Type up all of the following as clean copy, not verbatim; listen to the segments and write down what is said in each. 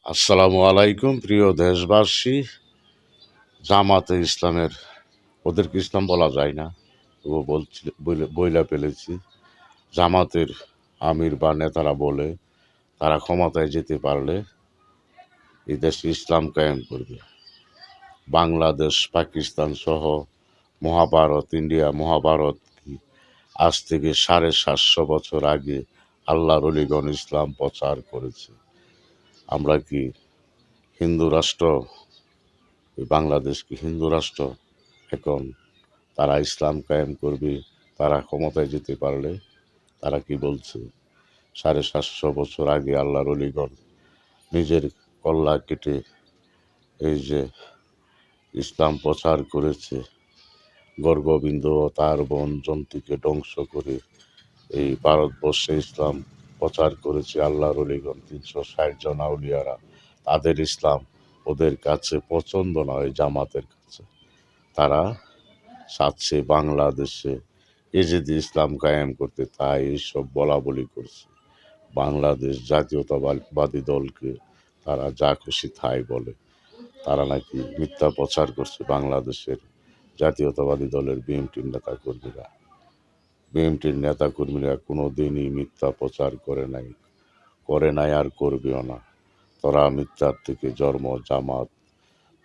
আসসালামু আলাইকুম প্রিয় দেশবাসী। জামাতে ইসলামের, ওদেরকে ইসলাম বলা যায় না, ও বইলা ফেলেছি। জামাতের আমির বা নেতারা বলে তারা ক্ষমতায় যেতে পারলে এই দেশে ইসলাম কায়েম করবে। বাংলাদেশ, পাকিস্তান সহ মহাভারত, ইন্ডিয়া মহাভারত কি আজ থেকে 750 বছর আগে আল্লাহর অলিগণ ইসলাম প্রচার করেছে। আমরা কি হিন্দু রাষ্ট্র? এই বাংলাদেশ কি হিন্দু রাষ্ট্র? এখন তারা ইসলাম কায়েম করবে, তারা ক্ষমতায় যেতে পারলে। তারা কি বলছে? 750 বছর আগে আল্লাহর অলিগণ নিজের কল্লা কেটে এই যে ইসলাম প্রচার করেছে। গর্গবিন্দ ও তার বোন জন্তুকে ধ্বংস করে এই ভারতবর্ষে ইসলাম প্রচার করেছে আল্লাহর অলিগণ, 360 জন আউলিয়ারা। তাদের ইসলাম ওদের কাছে পছন্দ নয়, জামাতের কাছে। তারা চাচ্ছে বাংলাদেশে এজিদি ইসলাম কায়েম করতে, তাই এইসব বলা বলি করছে। বাংলাদেশ জাতীয়তাবাদী দলকে তারা যা খুশি তাই বলে। তারা নাকি মিথ্যা প্রচার করছে। বাংলাদেশের জাতীয়তাবাদী দলের বিএনপির নেতাকর্মীরা কোনো দিনই মিথ্যা প্রচার করে নাই আর করবেও না। তোরা মিথ্যার থেকে জন্ম জামাত,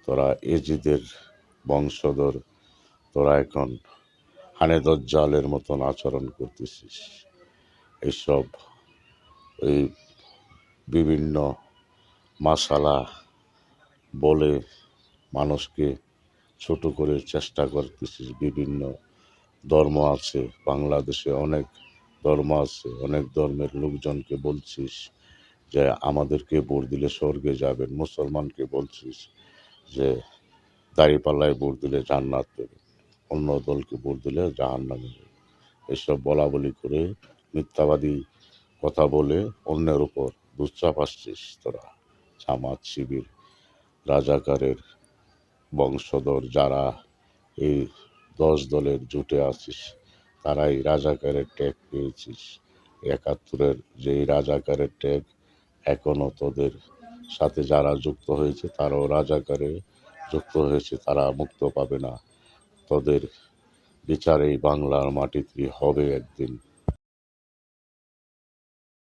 তোরা এজিদের বংশধর, তোরা এখন হানে দজ্জালের মতন আচরণ করতেছিস। এইসব এই বিভিন্ন মাসালা বলে মানুষকে ছোট করে চেষ্টা করতেছিস। বিভিন্ন ধর্ম আছে বাংলাদেশে, অনেক ধর্ম আছে, অনেক ধর্মের লোকজনকে বলছিস যে আমাদেরকে ভোট দিলে স্বর্গে যাবেন। মুসলমানকে বলছিস যে দাঁড়িপাল্লায় ভোট দিলে জান্নাত দেবে, অন্য দলকে ভোট দিলে জাহান্নামে যাবে। এসব বলা বলি করে মিথ্যাবাদী কথা বলে অন্যের উপর দুশ্চাপ আসছিস তোরা। জামাত, শিবির, রাজাকারের বংশধর যারা এই 10 দলের জোটে আছিস, তারাই রাজাকারের ট্যাগ পেয়েছিস। 71-এর যেই রাজাকারের ট্যাগ এখনও তোদের সাথে যারা যুক্ত হয়েছে তারাও রাজাকারে যুক্ত হয়েছে, তারা মুক্ত পাবে না। তোদের বিচার এই বাংলার মাটিতে হবে একদিন।